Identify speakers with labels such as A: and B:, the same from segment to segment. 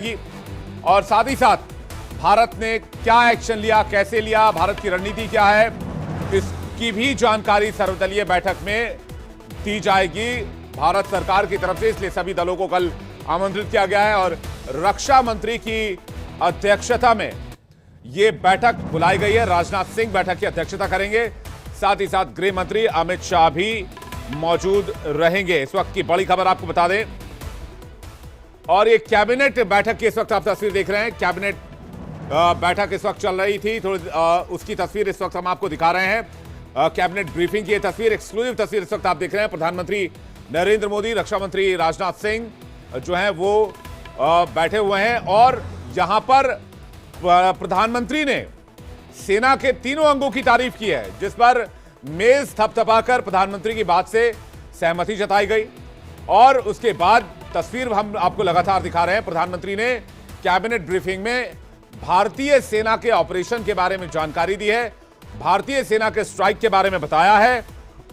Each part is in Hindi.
A: की और साथ ही साथ भारत ने क्या एक्शन लिया, कैसे लिया, भारत की रणनीति क्या है, इसकी भी जानकारी सर्वदलीय बैठक में दी जाएगी भारत सरकार की तरफ से। इसलिए सभी दलों को कल आमंत्रित किया गया है और रक्षा मंत्री की अध्यक्षता में यह बैठक बुलाई गई है। राजनाथ सिंह बैठक की अध्यक्षता करेंगे, साथ ही साथ गृह मंत्री अमित शाह भी मौजूद रहेंगे। इस वक्त की बड़ी खबर आपको बता दें, और ये कैबिनेट बैठक की इस वक्त आप तस्वीर देख रहे हैं। कैबिनेट बैठक इस वक्त चल रही थी, थोड़ी उसकी तस्वीर इस वक्त हम आपको दिखा रहे हैं। कैबिनेट ब्रीफिंग की तस्वीर, एक्सक्लूसिव तस्वीर इस वक्त आप देख रहे हैं। प्रधानमंत्री नरेंद्र मोदी, रक्षा मंत्री राजनाथ सिंह जो हैं वो बैठे हुए हैं और यहां पर प्रधानमंत्री ने सेना के तीनों अंगों की तारीफ की है, जिस पर मेज थपथपाकर प्रधानमंत्री की बात से सहमति जताई गई। और उसके बाद तस्वीर हम आपको लगातार दिखा रहे हैं। प्रधानमंत्री ने कैबिनेट ब्रीफिंग में भारतीय सेना के ऑपरेशन के बारे में जानकारी दी है, भारतीय सेना के स्ट्राइक के बारे में बताया है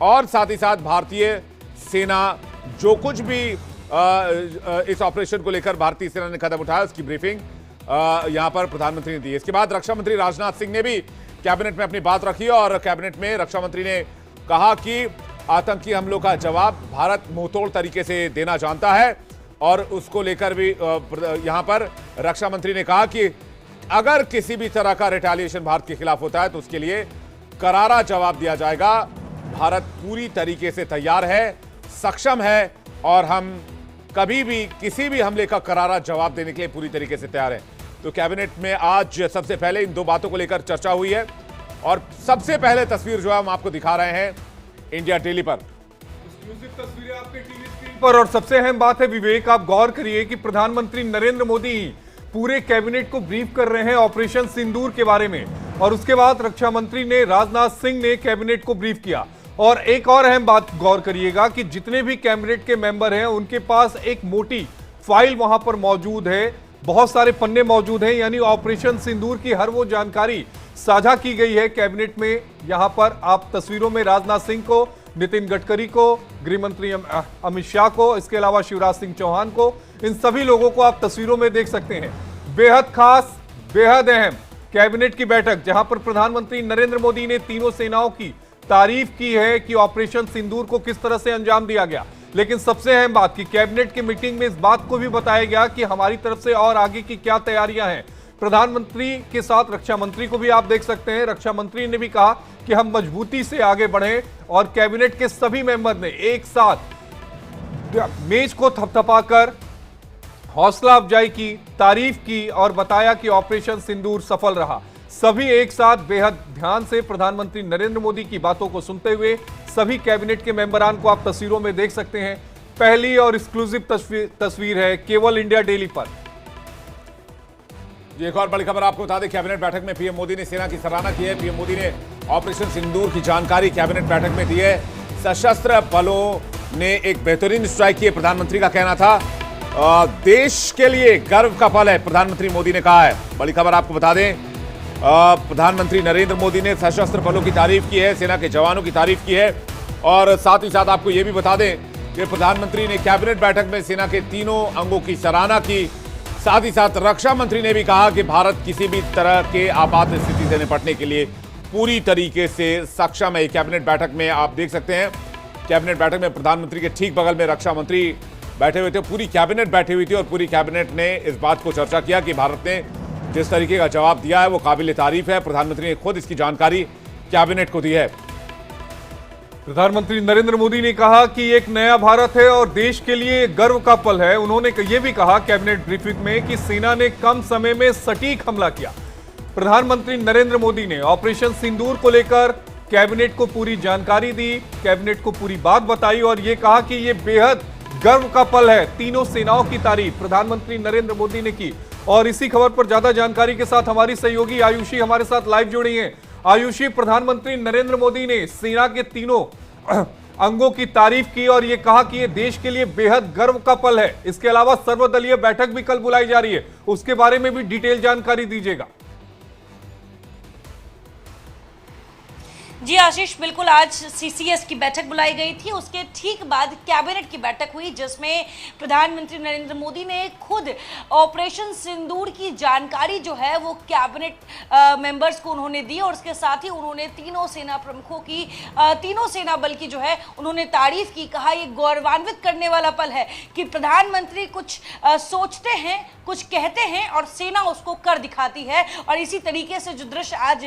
A: और साथ ही साथ भारतीय सेना जो कुछ भी इस ऑपरेशन को लेकर भारतीय सेना ने कदम उठाया उसकी ब्रीफिंग यहां पर प्रधानमंत्री ने दी। इसके बाद रक्षा मंत्री राजनाथ सिंह ने भी कैबिनेट में अपनी बात रखी और कैबिनेट में रक्षा मंत्री ने कहा कि आतंकी हमलों का जवाब भारत मुंहतोड़ तरीके से देना जानता है और उसको लेकर भी यहां पर रक्षा मंत्री ने कहा कि अगर किसी भी तरह का रिटेलिएशन भारत के खिलाफ होता है तो उसके लिए करारा जवाब दिया जाएगा। भारत पूरी तरीके से तैयार है, सक्षम है और हम कभी भी किसी भी हमले का करारा जवाब देने के लिए पूरी तरीके से तैयार हैं। तो कैबिनेट में आज सबसे पहले इन दो बातों को लेकर चर्चा हुई है और सबसे पहले तस्वीर जो है हम आपको दिखा रहे हैं इंडिया डेली पर।
B: एक्सक्लूसिव तस्वीरें आपके टीवी स्क्रीन पर और सबसे अहम बात है विवेक, आप गौर करिए कि प्रधानमंत्री नरेंद्र मोदी पूरे कैबिनेट को ब्रीफ कर रहे हैं ऑपरेशन सिंदूर के बारे में और उसके बाद रक्षा मंत्री ने राजनाथ सिंह ने कैबिनेट को ब्रीफ किया। और एक और अहम बात गौर करिएगा कि जितने भी कैबिनेट के मेंबर हैं उनके पास एक मोटी फाइल वहां पर मौजूद है, बहुत सारे पन्ने मौजूद हैं, यानी ऑपरेशन सिंदूर की हर वो जानकारी साझा की गई है कैबिनेट में। यहां पर आप तस्वीरों में राजनाथ सिंह को, नितिन गडकरी को, गृह मंत्री अमित शाह को, इसके अलावा शिवराज सिंह चौहान को, इन सभी लोगों को आप तस्वीरों में देख सकते हैं। बेहद खास, बेहद अहम कैबिनेट की बैठक जहां पर प्रधानमंत्री नरेंद्र मोदी ने तीनों सेनाओं की तारीफ की है कि ऑपरेशन सिंदूर को किस तरह से अंजाम दिया गया। लेकिन सबसे अहम बात कि कैबिनेट की मीटिंग में इस बात को भी बताया गया कि हमारी तरफ से और आगे की क्या तैयारियां हैं। प्रधानमंत्री के साथ रक्षा मंत्री को भी आप देख सकते हैं। रक्षा मंत्री ने भी कहा कि हम मजबूती से आगे बढ़ें और कैबिनेट के सभी मेंबर ने एक साथ मेज को थपथपाकर हौसला अफजाई की, तारीफ की और बताया कि ऑपरेशन सिंदूर सफल रहा। सभी एक साथ बेहद ध्यान से प्रधानमंत्री नरेंद्र मोदी की बातों को सुनते हुए सभी कैबिनेट के मेंबरान को आप तस्वीरों में देख सकते हैं। पहली और एक्सक्लूसिव तस्वीर है केवल इंडिया डेली पर।
A: एक और बड़ी खबर आपको बता दें, कैबिनेट बैठक में पीएम मोदी ने सेना की सराहना की है। पीएम मोदी ने ऑपरेशन सिंदूर की जानकारी कैबिनेट बैठक में दी है। सशस्त्र बलों ने एक बेहतरीन स्ट्राइक की है, प्रधानमंत्री का कहना था। देश के लिए गर्व का पल है, प्रधानमंत्री मोदी ने कहा है। बड़ी खबर आपको बता दें, प्रधानमंत्री नरेंद्र मोदी ने सशस्त्र बलों की तारीफ की है, सेना के जवानों की तारीफ की है और साथ ही साथ आपको यह भी बता दें कि प्रधानमंत्री ने कैबिनेट बैठक में सेना के तीनों अंगों की सराहना की। साथ ही साथ रक्षा मंत्री ने भी कहा कि भारत किसी भी तरह के आपात स्थिति से निपटने के लिए पूरी तरीके से सक्षम है। कैबिनेट बैठक में आप देख सकते हैं, कैबिनेट बैठक में प्रधानमंत्री के ठीक बगल में रक्षा मंत्री बैठे हुए थे। पूरी कैबिनेट बैठी हुई थी और पूरी कैबिनेट ने इस बात को चर्चा किया कि भारत ने जिस तरीके का जवाब दिया है वो काबिल तारीफ है। प्रधानमंत्री ने खुद इसकी जानकारी कैबिनेट को दी है।
B: प्रधानमंत्री नरेंद्र मोदी ने कहा कि एक नया भारत है और देश के लिए गर्व का पल है। उन्होंने ये भी कहा कैबिनेट ब्रीफिंग में कि सेना ने कम समय में सटीक हमला किया। प्रधानमंत्री नरेंद्र मोदी ने ऑपरेशन सिंदूर को लेकर कैबिनेट को पूरी जानकारी दी, कैबिनेट को पूरी बात बताई और यह कहा कि यह बेहद गर्व का पल है। तीनों सेनाओं की तारीफ प्रधानमंत्री नरेंद्र मोदी ने की। और इसी खबर पर ज्यादा जानकारी के साथ हमारी सहयोगी आयुषी हमारे साथ लाइव जुड़ी हैं। आयुषी, प्रधानमंत्री नरेंद्र मोदी ने सेना के तीनों अंगों की तारीफ की और यह कहा कि यह देश के लिए बेहद गर्व का पल है। इसके अलावा सर्वदलीय बैठक भी कल बुलाई जा रही है, उसके बारे में भी डिटेल जानकारी दीजिएगा।
C: जी आशीष, बिल्कुल आज सीसीएस की बैठक बुलाई गई थी। उसके ठीक बाद कैबिनेट की बैठक हुई जिसमें प्रधानमंत्री नरेंद्र मोदी ने खुद ऑपरेशन सिंदूर की जानकारी जो है वो कैबिनेट मेंबर्स को उन्होंने दी और उसके साथ ही उन्होंने तीनों सेना प्रमुखों की तीनों सेना बल की जो है उन्होंने तारीफ की। कहा ये गौरवान्वित करने वाला पल है कि प्रधानमंत्री कुछ सोचते हैं, कुछ कहते हैं और सेना उसको कर दिखाती है। और इसी तरीके से जो दृश्य आज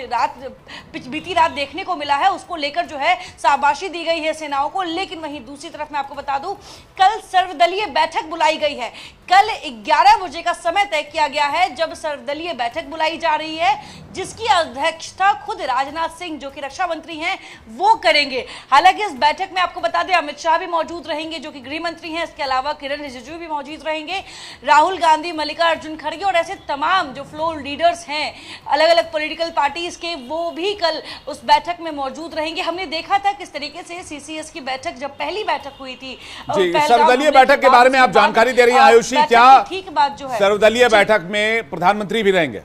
C: बीती रात देखने को मिला है उसको लेकर जो है शाबाशी दी गई है सेनाओं को। लेकिन वहीं दूसरी तरफ मैं आपको बता दूं, कल सर्वदलीय बैठक बुलाई गई है। कल 11 बजे का समय तय किया गया है जब सर्वदलीय बैठक बुलाई जा रही है, जिसकी अध्यक्षता खुद राजनाथ सिंह जो कि रक्षा मंत्री हैं वो करेंगे। हालांकि इस बैठक में आपको बता दें अमित शाह भी मौजूद रहेंगे जो कि गृह मंत्री हैं। इसके अलावा किरण रिजिजू भी मौजूद रहेंगे, राहुल गांधी, मल्लिकार्जुन खड़गे और ऐसे तमाम जो फ्लोर लीडर्स हैं अलग अलग पॉलिटिकल पार्टीज के, वो भी कल उस बैठक में मौजूद रहेंगे। हमने देखा था किस तरीके से सीसीएस की बैठक जब पहली बैठक हुई थी,
A: सर्वदलीय बैठक के बारे में आप जानकारी दे रही हैं आयुषी, क्या
C: ठीक बात जो है
A: सर्वदलीय बैठक में प्रधानमंत्री भी रहेंगे?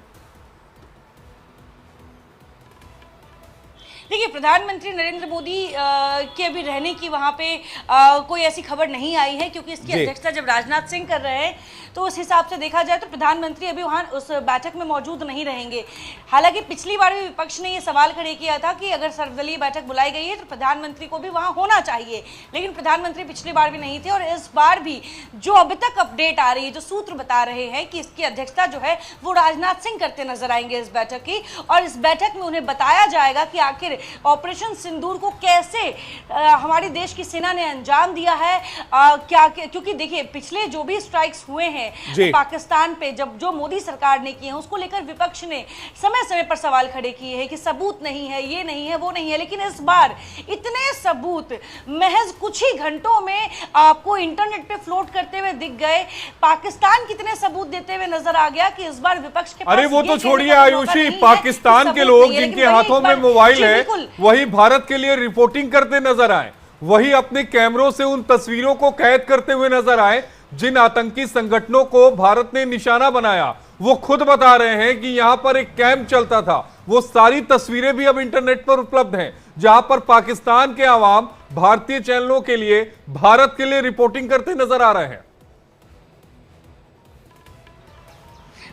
C: देखिए, प्रधानमंत्री नरेंद्र मोदी के भी रहने की वहां पे कोई ऐसी खबर नहीं आई है क्योंकि इसकी अध्यक्षता जब राजनाथ सिंह कर रहे हैं तो उस हिसाब से देखा जाए तो प्रधानमंत्री अभी वहां उस बैठक में मौजूद नहीं रहेंगे। हालांकि पिछली बार भी विपक्ष ने ये सवाल खड़े किया था कि अगर सर्वदलीय बैठक बुलाई गई है तो प्रधानमंत्री को भी वहां होना चाहिए, लेकिन प्रधानमंत्री पिछली बार भी नहीं थे। और इस बार भी जो अभी तक अपडेट आ रही है, जो सूत्र बता रहे हैं कि इसकी अध्यक्षता जो है वो राजनाथ सिंह करते नजर आएंगे इस बैठक की। और इस बैठक में उन्हें बताया जाएगा कि आखिर ऑपरेशन सिंदूर को कैसे हमारे देश की सेना ने अंजाम दिया है। क्योंकि देखिए पिछले जो भी स्ट्राइक्स हुए हैं पाकिस्तान पे, जब जो मोदी सरकार ने किए हैं उसको लेकर विपक्ष ने समय समय पर सवाल खड़े किए हैं कि सबूत नहीं है, ये नहीं है, वो नहीं है। लेकिन इस बार इतने सबूत महज कुछ ही घंटों में आपको इंटरनेट पे फ्लोट करते हुए दिख गए। पाकिस्तान कितने सबूत देते हुए नजर आ गया कि इस बार विपक्ष के पास,
B: अरे वो तो छोड़िए आयुषी, पाकिस्तान के लोग जिनके हाथों में मोबाइल है वही भारत के लिए रिपोर्टिंग करते नजर आए, वही अपने कैमरों से उन तस्वीरों को कैद करते हुए नजर आए जिन आतंकी संगठनों को भारत ने निशाना बनाया। वो खुद बता रहे हैं कि यहां पर एक कैंप चलता था। वो सारी तस्वीरें भी अब इंटरनेट पर उपलब्ध हैं जहां पर पाकिस्तान के आवाम भारतीय चैनलों के लिए, भारत के लिए रिपोर्टिंग करते नजर आ रहे हैं।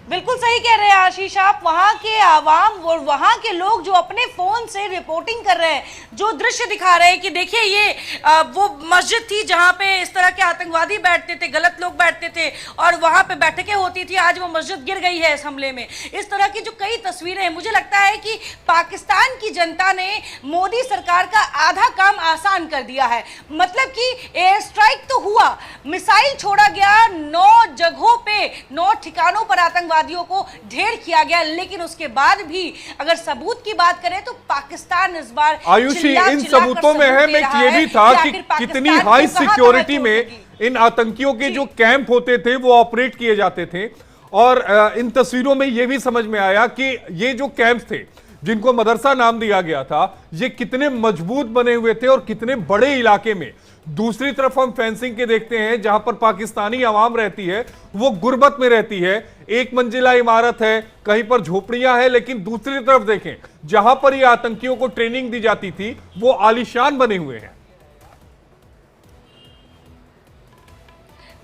C: बिल्कुल सही कह रहे हैं आशीष आप। वहां के आवाम और वहां के लोग जो अपने फोन से रिपोर्टिंग कर रहे हैं, जो दृश्य दिखा रहे हैं कि देखिए ये वो मस्जिद थी जहां पे इस तरह के आतंकवादी बैठते थे, गलत लोग बैठते थे और वहां पे बैठकें होती थी। आज वो मस्जिद गिर गई है इस हमले में। इस तरह की जो कई तस्वीरें हैं, मुझे लगता है कि पाकिस्तान की जनता ने मोदी सरकार का आधा काम आसान कर दिया है। मतलब कि एयर स्ट्राइक तो हुआ, मिसाइल छोड़ा गया, 9 जगहों पे 9 ठिकानों पर आतंकवादियों को ढेर किया गया, लेकिन उसके बाद भी अगर सबूत की बात करें तो पाकिस्तान इस बार
B: आयुषी इन सबूतों में है। मैं ये भी था कि कितनी हाई सिक्योरिटी में इन आतंकियों के जो कैंप होते थे वो ऑपरेट किए जाते थे। और इन तस्वीरों में यह भी समझ में आया कि ये जो कैंप्स थे जिनको मदरसा नाम दिया गया था, ये कितने मजबूत बने हुए थे और कितने बड़े इलाके में। दूसरी तरफ हम फेंसिंग के देखते हैं जहां पर पाकिस्तानी आवाम रहती है, वो गुर्बत में रहती है, एक मंजिला इमारत है, कहीं पर झोपड़ियां हैं। लेकिन दूसरी तरफ देखें जहां पर ये आतंकियों को ट्रेनिंग दी जाती थी वो आलीशान बने हुए हैं।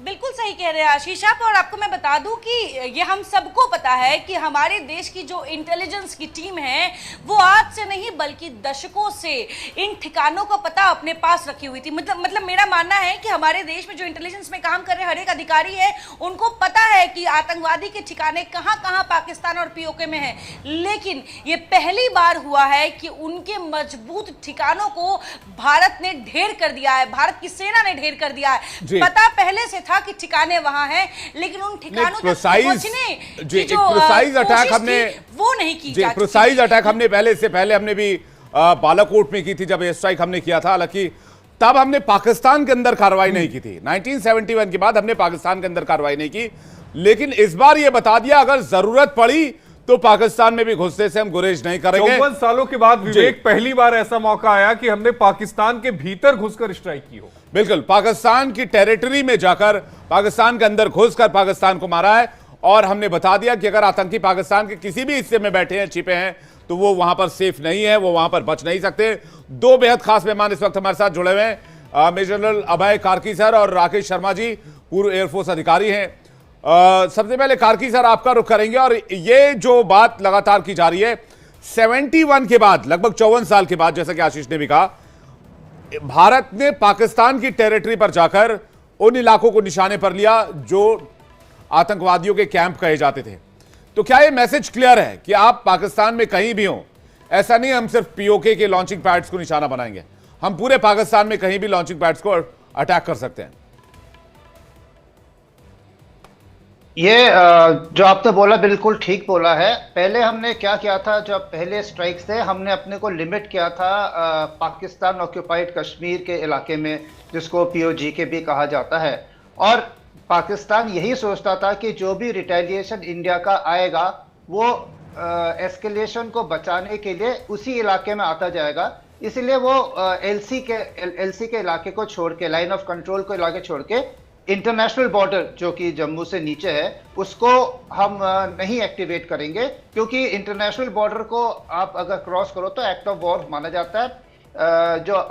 C: बिल्कुल सही कह रहे हैं आशीष आप। और आपको मैं बता दूं कि ये हम सबको पता है कि हमारे देश की जो इंटेलिजेंस की टीम है वो आज से नहीं बल्कि दशकों से इन ठिकानों का पता अपने पास रखी हुई थी। मतलब मेरा मानना है कि हमारे देश में जो इंटेलिजेंस में काम कर रहे हर एक अधिकारी है उनको पता है कि आतंकवादी के ठिकाने कहां कहां पाकिस्तान और पीओके में है। लेकिन ये पहली बार हुआ है कि उनके मजबूत ठिकानों को भारत ने ढेर कर दिया है, भारत की सेना ने ढेर कर दिया है। पता पहले से था कि ठिकाने वहां हैं, लेकिन उन ठिकानों तक पहुंचने की जो
A: प्रिसाइज अटैक हमने
C: वो नहीं की जाती।
A: प्रिसाइज अटैक हमने पहले हमने भी बालाकोट में की थी जब एयर स्ट्राइक हमने किया था। हालांकि तब हमने पाकिस्तान के अंदर कार्रवाई नहीं की थी। 1971 के बाद हमने पाकिस्तान के अंदर कार्रवाई नहीं की। लेकिन इस बार यह बता दिया अगर जरूरत पड़ी तो पाकिस्तान में भी घुसने से हम गुरेज नहीं करेंगे।
B: 54 सालों के बाद विवेक पहली बार ऐसा मौका आया कि हमने पाकिस्तान के भीतर घुसकर स्ट्राइक की हो।
A: बिल्कुल, पाकिस्तान की टेरिटरी में जाकर, पाकिस्तान के अंदर घुसकर पाकिस्तान को मारा है। और हमने बता दिया कि अगर आतंकी पाकिस्तान के किसी भी हिस्से में बैठे हैं, छिपे हैं, तो वो वहां पर सेफ नहीं है, वो वहां पर बच नहीं सकते। दो बेहद खास मेहमान इस वक्त हमारे साथ जुड़े हुए हैं, मेजर जनरल अभय कार्की सर और राकेश शर्मा जी, पूर्व एयरफोर्स अधिकारी हैं। सबसे पहले कार्की सर आपका रुख करेंगे, और ये जो बात लगातार की जा रही है 71 के बाद, लगभग 54 साल के बाद, जैसा कि आशीष ने भी कहा, भारत ने पाकिस्तान की टेरिटरी पर जाकर उन इलाकों को निशाने पर लिया जो आतंकवादियों के कैंप कहे जाते थे। तो क्या यह मैसेज क्लियर है कि आप पाकिस्तान में कहीं भी हो, ऐसा नहीं हम सिर्फ पीओके के लॉन्चिंग पैड्स को निशाना बनाएंगे, हम पूरे पाकिस्तान में कहीं भी लॉन्चिंग पैड्स को अटैक कर सकते हैं?
D: ये जो आपने बोला बिल्कुल ठीक बोला है। पहले हमने क्या किया था, जब पहले स्ट्राइक्स थे हमने अपने को लिमिट किया था पाकिस्तान ऑक्यूपाइड कश्मीर के इलाके में, जिसको पीओजीके भी कहा जाता है। और पाकिस्तान यही सोचता था कि जो भी रिटेलिएशन इंडिया का आएगा वो एस्केलेशन को बचाने के लिए उसी इलाके में आता जाएगा। इसीलिए वो एलसी के इलाके को छोड़ के, लाइन ऑफ कंट्रोल को इलाके छोड़ के, इंटरनेशनल बॉर्डर जो कि जम्मू से नीचे है उसको हम नहीं एक्टिवेट करेंगे, क्योंकि इंटरनेशनल बॉर्डर को आप अगर क्रॉस करो तो एक्ट ऑफ वॉर माना जाता है। जो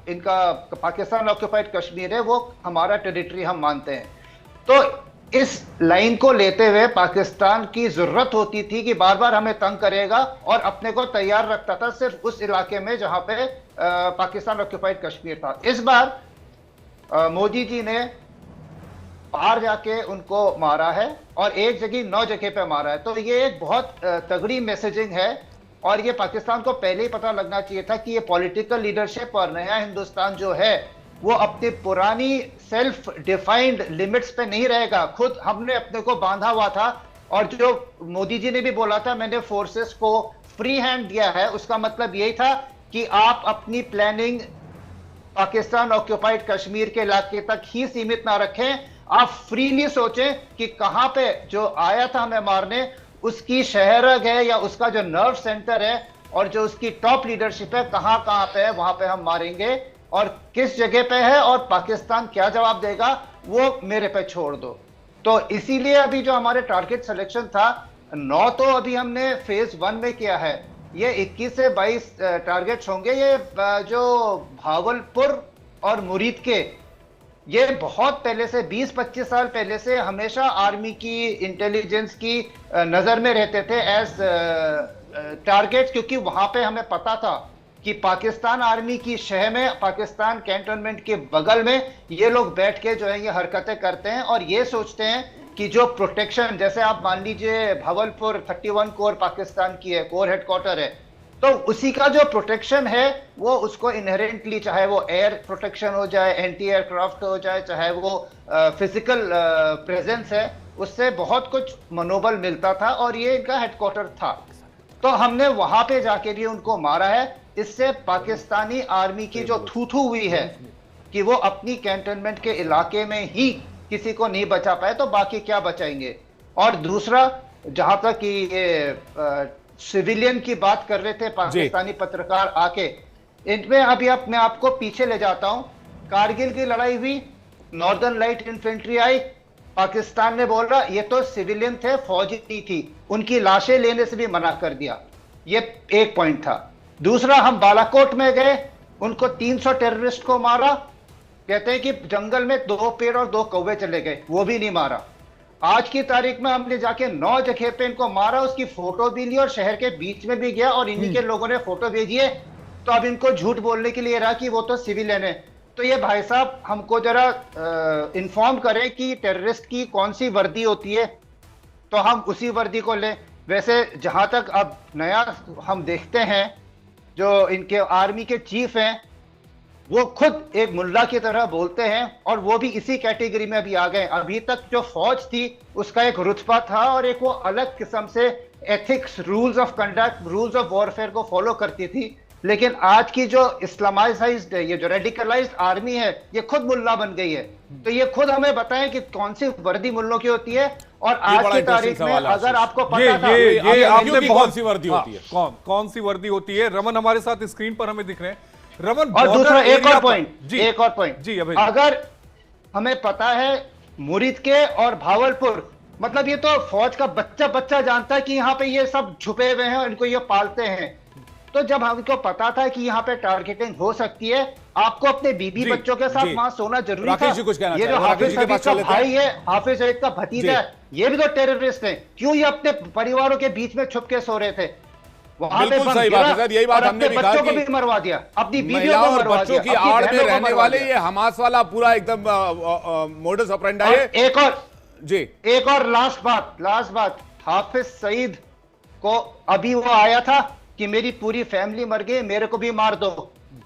D: इनका पाकिस्तान ऑक्यूपाइड कश्मीर है वो हमारा टेरिटरी हम मानते हैं। तो इस लाइन को लेते हुए पाकिस्तान की जरूरत होती थी कि बार बार हमें तंग करेगा, और अपने को तैयार रखता था सिर्फ उस इलाके में जहां पे पाकिस्तान ऑक्यूपाइड कश्मीर था। इस बार मोदी जी ने बाहर जाके उनको मारा है, और एक जगह 9 जगह पे मारा है। तो ये एक बहुत तगड़ी मैसेजिंग है, और ये पाकिस्तान को पहले ही पता लगना चाहिए था कि ये पॉलिटिकल लीडरशिप और नया हिंदुस्तान जो है वो अपनी पुरानी सेल्फ डिफाइंड लिमिट्स पे नहीं रहेगा। खुद हमने अपने को बांधा हुआ था, और जो मोदी जी ने भी बोला था मैंने फोर्सेस को फ्री हैंड दिया है, उसका मतलब यही था कि आप अपनी प्लानिंग पाकिस्तान ऑक्यूपाइड कश्मीर के इलाके तक ही सीमित ना रखें। आप फ्रीली सोचें कि कहां पे जो आया था हमें मारने उसकी शहरग है या उसका जो नर्व सेंटर है और जो उसकी टॉप लीडरशिप है कहां कहां पे है, वहां पे हम मारेंगे, और किस जगह पे है और पाकिस्तान क्या जवाब देगा वो मेरे पे छोड़ दो। तो इसीलिए अभी जो हमारे टारगेट सिलेक्शन था 9 तो अभी हमने फेज 1 में किया है, ये 21 से 22 टारगेट्स होंगे। ये जो भावलपुर और मुरीद के, ये बहुत पहले से 20-25 साल पहले से हमेशा आर्मी की इंटेलिजेंस की नजर में रहते थे एज टारगेट्स, क्योंकि वहां पे हमें पता था कि पाकिस्तान आर्मी की शह में, पाकिस्तान कैंटोनमेंट के बगल में ये लोग बैठ के जो है ये हरकतें करते हैं, और ये सोचते हैं कि जो प्रोटेक्शन, जैसे आप मान लीजिए भावलपुर 31 कोर पाकिस्तान की है, कोर हेडक्वार्टर है, तो उसी का जो प्रोटेक्शन है वो उसको इनहेरेंटली, चाहे वो एयर प्रोटेक्शन हो जाए, एंटी एयरक्राफ्ट हो जाए, चाहे वो फिजिकल प्रेजेंस है, उससे बहुत कुछ मनोबल मिलता था, और ये इनका हेडक्वार्टर था। तो हमने वहां पे जाके भी उनको मारा है। इससे पाकिस्तानी आर्मी की जो थू हुई है कि वो अपनी कैंटोनमेंट के इलाके में ही किसी को नहीं बचा पाए, तो बाकी क्या बचाएंगे। और दूसरा, जहां तक कि ये सिविलियन की बात कर रहे थे पाकिस्तानी पत्रकार आके, इनमें अभी मैं आपको पीछे ले जाता हूं। कारगिल की लड़ाई हुई, नॉर्दर्न लाइट इन्फेंट्री आई, पाकिस्तान ने बोल रहा ये तो सिविलियन थे, फौजी नहीं थी, उनकी लाशें लेने से भी मना कर दिया। ये एक पॉइंट था। दूसरा, हम बालाकोट में गए, उनको 300 टेररिस्ट को मारा, कहते हैं कि जंगल में 2 पेड़ और 2 कौवे चले गए, वो भी नहीं मारा। आज की तारीख में हमने जाके 9 जगह पे इनको मारा, उसकी फोटो भी ली और शहर के बीच में भी गया, और इन्हीं के लोगों ने फोटो भेजी है। तो अब इनको झूठ बोलने के लिए रहा कि वो तो सिविलियन है। तो ये भाई साहब हमको जरा इन्फॉर्म करें कि टेररिस्ट की कौन सी वर्दी होती है, तो हम उसी वर्दी को लें। वैसे जहां तक अब नया हम देखते हैं, जो इनके आर्मी के चीफ हैं वो खुद एक मुल्ला की तरह बोलते हैं, और वो भी इसी कैटेगरी में अभी आ गए। अभी तक जो फौज थी उसका एक रुतबा था और एक वो अलग किस्म से ethics, rules of conduct, rules of warfare को फॉलो करती थी। लेकिन आज की जो इस्लामाइज्ड, ये जो रेडिकलाइज्ड आर्मी है, ये खुद मुल्ला बन गई है। तो ये खुद हमें बताएं कि कौन सी वर्दी मुल्लों की होती है। और आज की तारीख में अगर आपको पता था
B: ये आपने
A: कौन सी वर्दी होती है,
B: कौन सी वर्दी होती है, रमन हमारे साथ स्क्रीन पर हमें दिख रहे हैं। रमन,
D: और दूसरा एक और पॉइंट
B: जी,
D: अगर हमें पता है मुरीद के और भावलपुर, मतलब ये तो फौज का बच्चा बच्चा जानता है कि यहाँ पे ये सब छुपे हुए हैं और इनको ये पालते हैं। तो जब हमको पता था कि यहाँ पे टारगेटिंग हो सकती है, आपको अपने बीबी
A: जी,
D: बच्चों के साथ
A: जी।
D: वहां सोना जरूरी था।
A: राकेश जी कुछ कहना
D: ये जो
A: चाहेंगे? राकेश
D: हाफिज
A: जी के पास
D: सईद का
A: चल लेते हैं।
D: भाई है, हाफिज सईद का भतीजा है, ये भी तो टेररिस्ट है। क्यों ये अपने परिवारों के बीच में छुप के सो रहे थे? वहां पे
A: बिल्कुल
D: बम
A: सही
D: गिरा
A: बात है सर, यही बात
D: और
A: हमने
D: अपने
A: भी कहा
D: बच्चों को
A: कि
D: भी मरवा दिया, अपनी बीवियों
A: महिलाओं
D: को
A: और
D: मरवा
A: बच्चों
D: दिया,
A: की
D: अपनी
A: आड़ में
D: बहनों को
A: रहने
D: मरवा
A: वाले
D: दिया।
A: ये हमास वाला पूरा एकदम मोडस ऑपरेंडी है।
D: एक और
A: जी
D: एक और लास्ट बात, हाफिज सईद को अभी वो आया था कि मेरी पूरी फैमिली मर गई, मेरे को भी मार दो।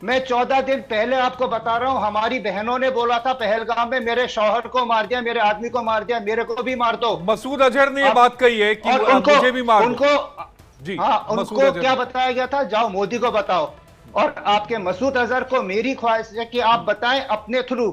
D: मैं 14 दिन पहले आपको बता रहा हूं, हमारी बहनों ने बोला था पहलगाम में मेरे शौहर को मार दिया, मेरे आदमी को मार दिया, मेरे को भी मार दो।
B: मसूद अजहर ने ये बात कही है कि
D: और
B: मुझे भी मार दो।
D: उनको
B: जी,
D: हाँ,
B: मसूद
D: उनको
B: अजहर
D: क्या
B: ने।
D: बताया गया था, जाओ मोदी को बताओ। और आपके मसूद अजहर को मेरी ख्वाहिश है कि आप बताएं अपने थ्रू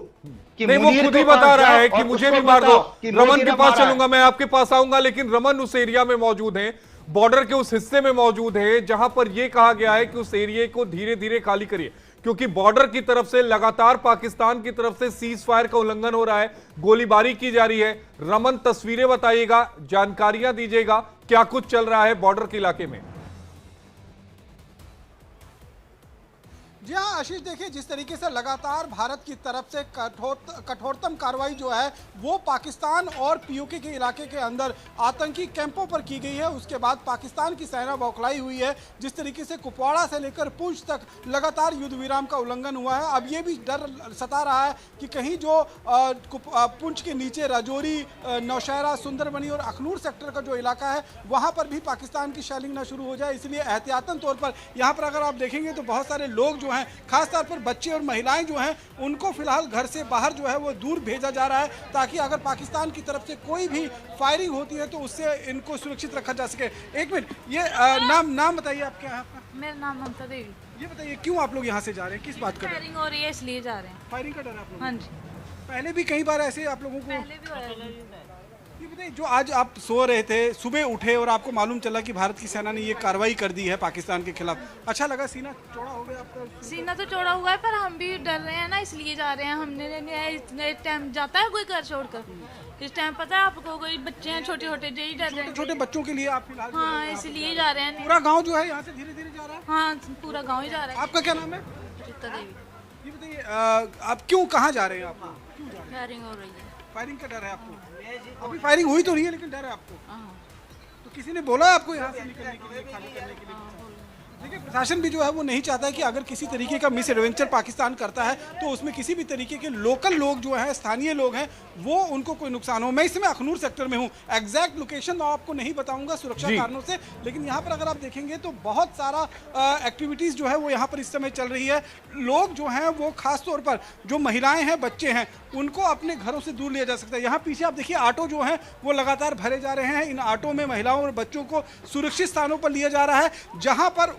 D: कि
B: नहीं, वो
D: मुनीर
B: खुद ही
D: के पास
B: बता रहा
D: जाओ
B: है कि
D: और
B: मुझे
D: उसको
B: भी मार दो।
D: बताओ कि
B: रमन
D: मोदी
B: के
D: ने
B: पास
D: मारा है।
B: चलूंगा, मैं आपके पास आऊंगा, लेकिन रमन उस एरिया में मौजूद है, बॉर्डर के उस हिस्से में मौजूद है जहां पर यह कहा गया है कि उस एरिया को धीरे धीरे खाली करिए, क्योंकि बॉर्डर की तरफ से लगातार पाकिस्तान की तरफ से सीज फायर का उल्लंघन हो रहा है, गोलीबारी की जा रही है। रमन, तस्वीरें बताइएगा, जानकारियां दीजिएगा, क्या कुछ चल रहा है बॉर्डर के इलाके में।
E: जी हाँ आशीष, देखिए जिस तरीके से लगातार भारत की तरफ से कठोरतम कार्रवाई जो है वो पाकिस्तान और पीओके के इलाके के अंदर आतंकी कैंपों पर की गई है, उसके बाद पाकिस्तान की सेना बौखलाई हुई है। जिस तरीके से कुपवाड़ा से लेकर पुंछ तक लगातार युद्ध विराम का उल्लंघन हुआ है, अब ये भी डर सता रहा है कि कहीं जो पुंछ के नीचे राजौरी, नौशहरा, सुंदरबनी और अखनूर सेक्टर का जो इलाका है वहाँ पर भी पाकिस्तान की शेलिंग न शुरू हो जाए। इसलिए एहतियातन तौर पर यहाँ पर अगर आप देखेंगे तो बहुत सारे लोग जो हैं, खासतौर पर बच्चे और महिलाएं जो हैं, उनको फिलहाल घर से बाहर जो है वो दूर भेजा जा रहा है, ताकि अगर पाकिस्तान की तरफ से कोई भी फायरिंग होती है तो उससे इनको सुरक्षित रखा जा सके। एक मिनट, ये नाम बताइए आपके यहाँ का।
F: मेरा नाम ममता देवी।
E: ये बताइए क्यों आप लोग यहाँ से जा रहे हैं, किस बात का डर?
F: फायरिंग हो रही है इसलिए जा रहे हैं।
E: फायरिंग का डर है आप लोगों
F: हाँ
E: को?
F: जी,
E: पहले भी कई बार ऐसे आप लोगों को?
F: पहले भी होया।
E: ये बताइए, जो आज आप सो रहे थे, सुबह उठे और आपको मालूम चला कि भारत की सेना ने ये कार्रवाई कर दी है पाकिस्तान के खिलाफ, अच्छा लगा? सीना चौड़ा हो गया आपका?
F: सीना तो चौड़ा हुआ है, पर हम भी डर रहे हैं ना, इसलिए जा रहे हैं। हमने इतने टाइम जाता है कोई घर छोड़कर? इस टाइम पता है आपको, कोई बच्चे हैं छोटे छोटे, यही डर रहे हैं।
E: छोटे बच्चों के लिए आप फिलहाल
F: हाँ, इसलिए जा रहे हैं।
E: पूरा गांव जो है यहाँ से धीरे धीरे जा रहा है?
F: हाँ, पूरा गाँव ही जा रहा है।
E: आपका क्या नाम है?
F: रीता देवी।
E: ये बताइए, आप क्यों, कहाँ जा रहे हैं आप लोग? क्यों जा रहे हैं?
F: फायरिंग हो रही है।
E: फायरिंग का डर है आपको? अभी फायरिंग हुई तो नहीं है लेकिन डर है आपको?
F: हाँ,
E: तो किसी ने बोला आपको यहाँ से निकलने के लिए, खाली करने के लिए? देखिए, प्रशासन भी जो है वो नहीं चाहता है कि अगर किसी तरीके का मिस एडवेंचर पाकिस्तान करता है तो उसमें किसी भी तरीके के लोकल लोग जो हैं, स्थानीय लोग हैं, वो उनको कोई नुकसान हो। मैं इस समय अखनूर सेक्टर में हूँ, एग्जैक्ट लोकेशन आपको नहीं बताऊंगा सुरक्षा कारणों से, लेकिन यहाँ पर अगर आप देखेंगे तो बहुत सारा एक्टिविटीज़ जो है वो यहाँ पर इस समय चल रही है। लोग जो हैं वो खास तौर पर जो महिलाएं हैं, बच्चे हैं, उनको अपने घरों से दूर लिया जा सकता है। यहाँ पीछे आप देखिए, ऑटो जो हैं वो लगातार भरे जा रहे हैं। इन ऑटो में महिलाओं और बच्चों को सुरक्षित स्थानों पर लिया जा रहा है, जहाँ पर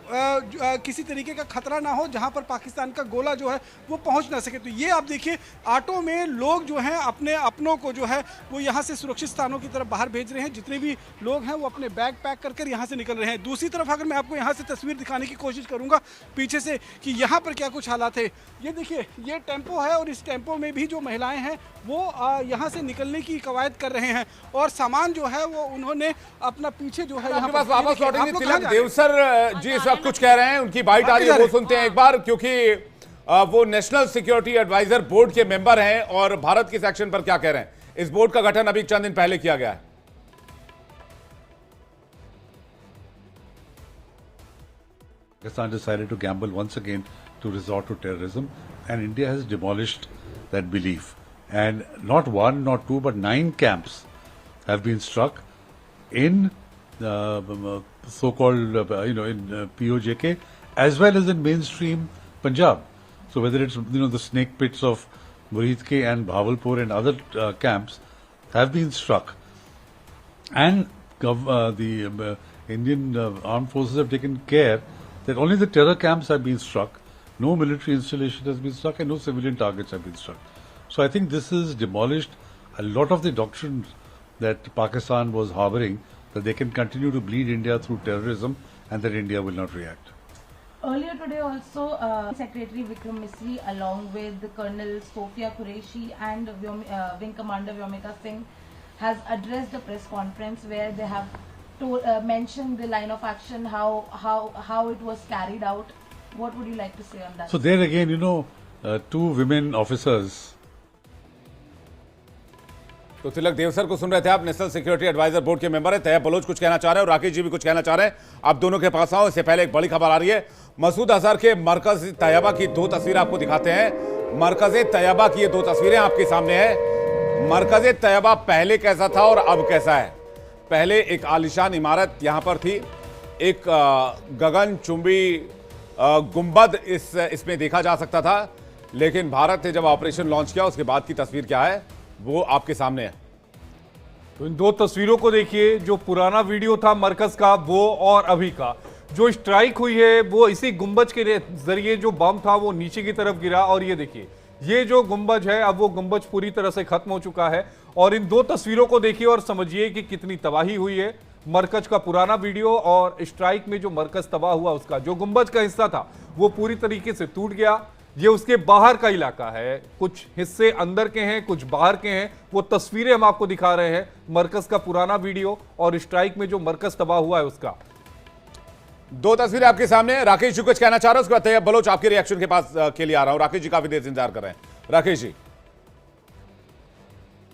E: किसी तरीके का खतरा ना हो, जहाँ पर पाकिस्तान का गोला जो है वो पहुँच ना सके। तो ये आप देखिए, ऑटो में लोग जो हैं अपने अपनों को जो है वो यहाँ से सुरक्षित स्थानों की तरफ बाहर भेज रहे हैं। जितने भी लोग हैं वो अपने बैग पैक कर कर यहाँ से निकल रहे हैं। दूसरी तरफ अगर मैं आपको यहाँ से तस्वीर दिखाने की कोशिश करूँगा पीछे से कि यहाँ पर क्या कुछ हालात है, ये देखिए, ये टेम्पो है और इस टेम्पो में भी जो महिलाएं हैं वो यहाँ से निकलने की कवायद कर रहे हैं और सामान जो है वो उन्होंने अपना पीछे जो है यहाँ
A: आपके पास
E: पर-
A: वापस
E: ये देखिए,
A: लौटेंगे।
E: आप लोग
A: तिलक
E: कहाँ जा रहे हैं?
A: देवसर जी सब कुछ कह रहे हैं, उनकी बाइट आ रही है, वो सुनते हैं एक बार, क्योंकि वो नेशनल सिक्योरिटी एडवाइजर बोर्ड के मेंबर हैं और भारत के सेक्शन पर क्या कह रहे हैं। इस बोर्ड का गठन अभी चंद दिन पहले किया गया है।
G: Pakistan decided to gamble once again to resort to terrorism, and India has demolished that belief. And not one, not two, but 9 camps have been struck in so-called, in POJK, as well as in mainstream Punjab. So whether it's the snake pits of Muridke and Bhavalpur and other camps have been struck, and the Indian armed forces have taken care that only the terror camps have been struck, no military installation has been struck, and no civilian targets have been struck. So I think this has demolished a lot of the doctrines that Pakistan was harboring, that they can continue to bleed India through terrorism and that India will not react.
H: Earlier today also, Secretary Vikram Misri along with Colonel Sofia Qureshi and Wing Commander Vyomika Singh has addressed the press conference where they have mentioned the line of action, how it was carried out. What would you like to say on that?
G: So there again, you know, two women officers.
A: तो तिलक देवसर को सुन रहे थे आप, नेशनल सिक्योरिटी एडवाइजर बोर्ड के मेंबर है। तैयब बलोच कुछ कहना चाह रहे हैं और राकेश जी भी कुछ कहना चाह रहे हैं। आप दोनों के पास आओ। इससे पहले एक बड़ी खबर आ रही है। मसूद अजहर के मरकज तैयबा की दो तस्वीरें आपको दिखाते हैं। मरकज तैयबा की ये दो तस्वीरें आपके सामने है। मरकज तैयबा पहले कैसा था और अब कैसा है। पहले एक आलिशान इमारत यहां पर थी, एक गगनचुंबी गुंबद इसमें देखा जा सकता था, लेकिन भारत ने जब ऑपरेशन लॉन्च किया उसके बाद की तस्वीर क्या है वो आपके सामने है।
B: तो इन दो तस्वीरों को देखिए, जो पुराना वीडियो था मरकज का वो और अभी का। जो स्ट्राइक हुई है वो इसी गुंबज के जरिए, जो बम था वो नीचे की तरफ गिरा और ये देखिए, ये जो गुंबज है अब वो गुंबज पूरी तरह से खत्म हो चुका है। और इन दो तस्वीरों को देखिए और समझिए कि कितनी तबाही हुई है। मरकज का पुराना वीडियो और स्ट्राइक में जो मरकज तबाह हुआ उसका, जो गुंबज का हिस्सा था वो पूरी तरीके से टूट गया। ये उसके बाहर का इलाका है, कुछ हिस्से अंदर के हैं कुछ बाहर के हैं। वो तस्वीरें हम आपको दिखा रहे हैं, मरकज का पुराना वीडियो और स्ट्राइक में जो मरकज तबाह हुआ है उसका।
A: दो तस्वीरें आपके सामने। राकेश जी कुछ कहना चाह रहे हैं, उसके बाद तैयब बलोच आपके रिएक्शन के पास के लिए आ रहा हूं। राकेश जी काफी देर से इंतजार कर रहे हैं। राकेश जी,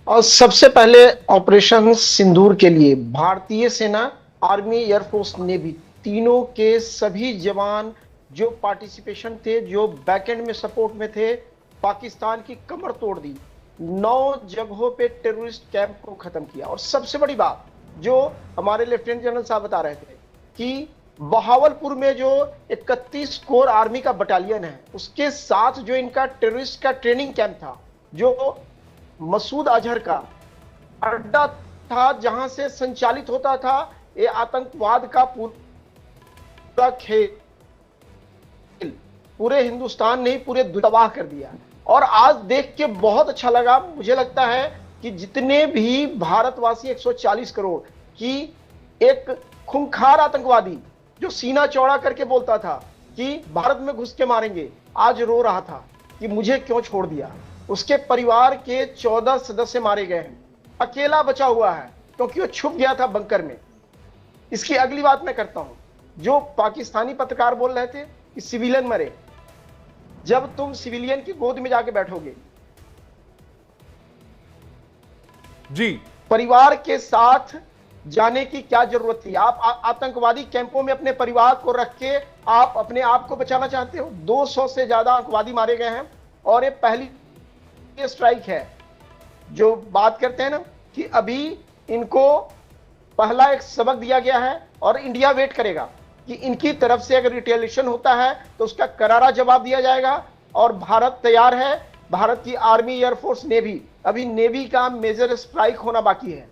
I: और सबसे पहले ऑपरेशन सिंदूर के लिए भारतीय सेना, आर्मी, एयरफोर्स, नेवी तीनों के सभी जवान जो पार्टिसिपेशन थे, जो बैकएंड में सपोर्ट में थे, पाकिस्तान की कमर तोड़ दी। 9 जगहों पे टेररिस्ट कैंप को खत्म किया। और सबसे बड़ी बात जो हमारे लेफ्टिनेंट जनरल साहब बता रहे थे कि बहावलपुर में जो 31 कोर आर्मी का बटालियन है उसके साथ जो इनका टेररिस्ट का ट्रेनिंग कैंप था, जो मसूद अजहर का अड्डा था जहां से संचालित होता था ये आतंकवाद का पूरा खेल, पूरे हिंदुस्तान नहीं पूरे तबाह कर दिया। और आज देख के बहुत अच्छा लगा। मुझे लगता है कि जितने भी भारतवासी 140 करोड़ की एक खूंखार आतंकवादी जो सीना चौड़ा करके बोलता था कि भारत में घुस के मारेंगे, आज रो रहा था कि मुझे क्यों छोड़ दिया। उसके परिवार के 14 सदस्य मारे गए हैं, अकेला बचा हुआ है क्योंकि वो छुप गया था बंकर में। इसकी अगली बात मैं करता हूं। जो पाकिस्तानी पत्रकार बोल रहे थे कि सिविलियन मरे, जब तुम सिविलियन की गोद में जाके बैठोगे
B: जी,
I: परिवार के साथ जाने की क्या जरूरत थी। आप आतंकवादी कैंपों में अपने परिवार को रख के आप अपने आप को बचाना चाहते हो। 200 से ज्यादा आतंकवादी मारे गए हैं और ये पहली स्ट्राइक है। जो बात करते हैं ना कि अभी इनको पहला एक सबक दिया गया है और इंडिया वेट करेगा कि इनकी तरफ से अगर रिटेलिएशन होता है तो उसका करारा जवाब दिया जाएगा। और भारत तैयार है, भारत की आर्मी, एयरफोर्स, नेवी, अभी नेवी का मेजर स्ट्राइक होना बाकी है।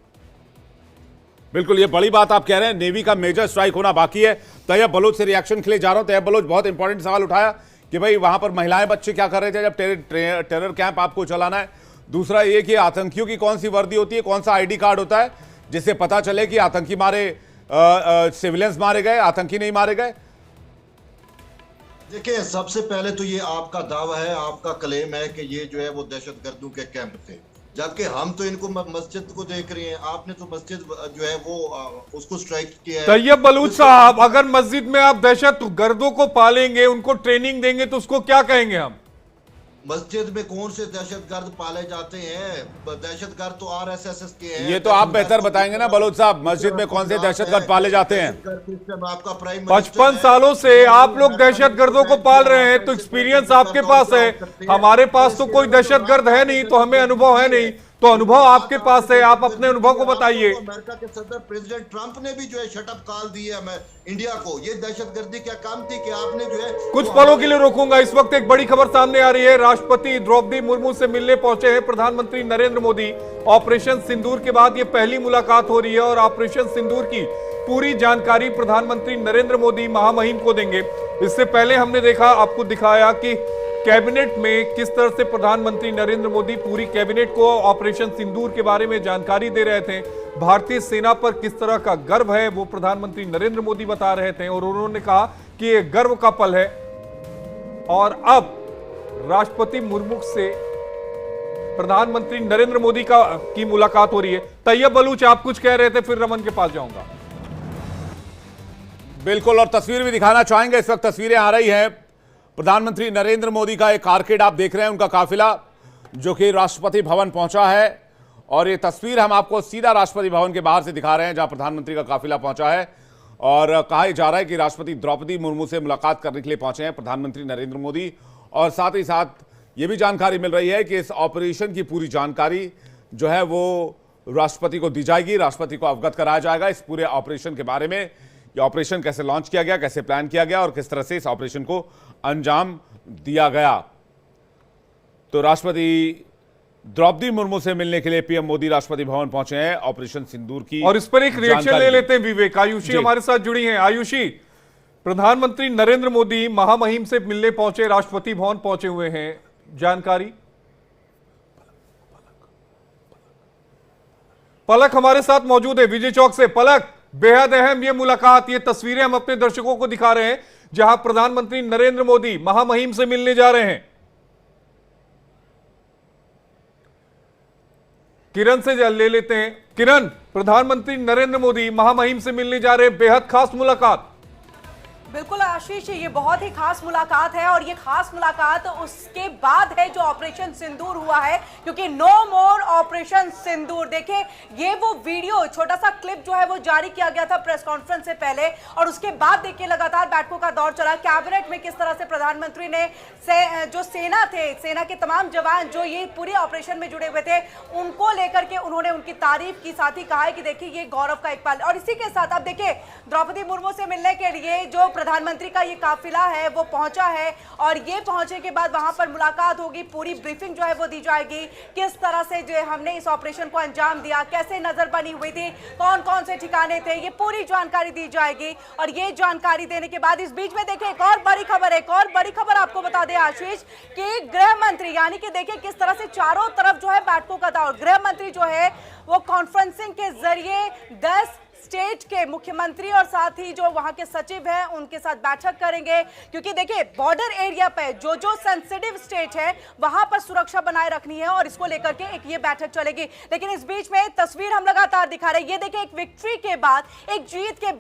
A: बिल्कुल, ये बड़ी बात आप कह रहे हैं, नेवी का मेजर स्ट्राइक होना बाकी है। तैयब बलोच से रिएक्शन के लिए जा रहा हूं। तैयब बलोच, बहुत इंपॉर्टेंट सवाल उठाया कि भाई वहां पर महिलाएं बच्चे क्या कर रहे थे जब टेरर कैंप आपको चलाना है। दूसरा ये कि आतंकियों की कौन सी वर्दी होती है, कौन सा आईडी कार्ड होता है जिससे पता चले कि आतंकी मारे, सिविलियंस मारे गए, आतंकी नहीं मारे गए।
J: देखिए, सबसे पहले तो ये आपका दावा है, आपका क्लेम है कि ये जो है वो दहशतगर्दों के कैंप थे, जबकि हम तो इनको मस्जिद को देख रहे हैं। आपने तो मस्जिद जो है वो उसको स्ट्राइक किया है।
B: तैयब बलूच साहब, अगर मस्जिद में आप दहशतगर्दों को पालेंगे, उनको ट्रेनिंग देंगे तो उसको क्या कहेंगे हम?
J: मस्जिद में कौन से दहशतगर्द पाले जाते हैं? दहशतगर्द तो आरएसएस के हैं।
A: ये तो आप बेहतर बताएंगे ना बलोच साहब, मस्जिद में कौन से दहशतगर्द पाले जाते हैं?
J: आपका प्राइम
B: 55 सालों से आप लोग दहशतगर्दों को पाल रहे हैं तो एक्सपीरियंस आपके पास है, हमारे पास तो कोई दहशतगर्द है नहीं, तो हमें अनुभव है नहीं। तो अनुभव आपके पास है, आप अपने अनुभव को बताइए।
J: अमेरिका के सदर प्रेसिडेंट ट्रंप ने भी जो है शटअप कॉल दी है इंडिया को। ये दहशतगर्दी क्या काम थी कि आपने जो है
B: कुछ पलों के लिए रोकूंगा। इस वक्त एक बड़ी खबर सामने आ रही है। राष्ट्रपति द्रौपदी मुर्मू से मिलने पहुंचे हैं प्रधानमंत्री नरेंद्र मोदी। ऑपरेशन सिंदूर के बाद ये पहली मुलाकात हो रही है और ऑपरेशन सिंदूर की पूरी जानकारी प्रधानमंत्री नरेंद्र मोदी महामहिम को देंगे। इससे पहले हमने देखा, आपको दिखाया कि कैबिनेट में किस तरह से प्रधानमंत्री नरेंद्र मोदी पूरी कैबिनेट को ऑपरेशन सिंदूर के बारे में जानकारी दे रहे थे। भारतीय सेना पर किस तरह का गर्व है वो प्रधानमंत्री नरेंद्र मोदी बता रहे थे और उन्होंने कहा कि ये गर्व का पल है। और अब राष्ट्रपति मुर्मू से प्रधानमंत्री नरेंद्र मोदी की मुलाकात हो रही है। तैयब बलूच, आप कुछ कह रहे थे, फिर रमन के पास जाऊंगा।
A: बिल्कुल, और तस्वीर भी दिखाना चाहेंगे। इस वक्त तस्वीरें आ रही हैं प्रधानमंत्री नरेंद्र मोदी का एक कारकेड आप देख रहे हैं, उनका काफिला जो कि राष्ट्रपति भवन पहुंचा है। और ये तस्वीर हम आपको सीधा राष्ट्रपति भवन के बाहर से दिखा रहे हैं, जहां प्रधानमंत्री का काफिला पहुंचा है। और कहा जा रहा है कि राष्ट्रपति द्रौपदी मुर्मू से मुलाकात करने के लिए पहुंचे हैं प्रधानमंत्री नरेंद्र मोदी। और साथ ही साथ ये भी जानकारी मिल रही है कि इस ऑपरेशन की पूरी जानकारी जो है वो राष्ट्रपति को दी जाएगी, राष्ट्रपति को अवगत कराया जाएगा इस पूरे ऑपरेशन के बारे में। ये ऑपरेशन कैसे लॉन्च किया गया, कैसे प्लान किया गया और किस तरह से इस ऑपरेशन को अंजाम दिया गया। तो राष्ट्रपति द्रौपदी मुर्मू से मिलने के लिए पीएम मोदी राष्ट्रपति भवन पहुंचे हैं ऑपरेशन सिंदूर की।
B: और इस पर एक रिएक्शन ले लेते हैं विवेक। आयुषी हमारे साथ जुड़ी हैं। आयुषी, प्रधानमंत्री नरेंद्र मोदी महामहिम से मिलने पहुंचे, राष्ट्रपति भवन पहुंचे हुए हैं, जानकारी। पलक हमारे साथ मौजूद है विजय चौक से। पलक, बेहद अहम ये मुलाकात, ये तस्वीरें हम अपने दर्शकों को दिखा रहे हैं जहां प्रधानमंत्री नरेंद्र मोदी महामहिम से मिलने जा रहे हैं। किरण से ले लेते हैं। किरण, प्रधानमंत्री नरेंद्र मोदी महामहिम से मिलने जा रहे हैं, बेहद खास मुलाकात।
K: बिल्कुल आशीष, ये बहुत ही खास मुलाकात है और ये खास मुलाकात उसके बाद है जो ऑपरेशन सिंदूर हुआ है, क्योंकि नो मोर ऑपरेशन सिंदूर। देखिए, ये वो वीडियो, छोटा सा क्लिप जो है वो जारी किया गया था प्रेस कॉन्फ्रेंस से पहले, और उसके बाद देखिए लगातार बैठकों का दौर चला। कैबिनेट में किस तरह से प्रधानमंत्री ने जो सेना थे, सेना के तमाम जवान जो ये पूरे ऑपरेशन में जुड़े हुए थे, उनको लेकर के उन्होंने उनकी तारीफ की, साथ ही कहा है कि देखिए ये गौरव का एक पल। और इसी के साथ अब देखिए द्रौपदी मुर्मू से मिलने के लिए जो प्रधानमंत्री का ये काफिला है वो पहुंचा है, और ये पहुंचे के बाद वहां पर मुलाकात होगी, पूरी ब्रीफिंग जो है वो दी जाएगी, किस तरह से जो हमने इस ऑपरेशन को अंजाम दिया, कैसे नजर बनी हुई थी, कौन कौन से ठिकाने थे, ये पूरी जानकारी दी जाएगी। और ये जानकारी देने के बाद इस बीच में देखिए एक और बड़ी खबर है, एक और बड़ी खबर आपको बता दें आशीष कि गृह मंत्री, यानी कि देखिए किस तरह से चारों तरफ जो है बैठकों का दौर, गृह मंत्री जो है वो कॉन्फ्रेंसिंग के जरिए 10 स्टेट के मुख्यमंत्री और साथ ही जो वहां के सचिव हैं उनके साथ बैठक करेंगे, क्योंकि देखिए बॉर्डर एरिया पे जो सेंसिटिव स्टेट है वहां पर सुरक्षा बनाए रखनी है और इसको लेकर के एक ये बैठक चलेगी। लेकिन इस बीच में तस्वीर हम लगातार दिखा रहे हैं, ये देखिए एक विक्ट्री के बाद, एक जीत के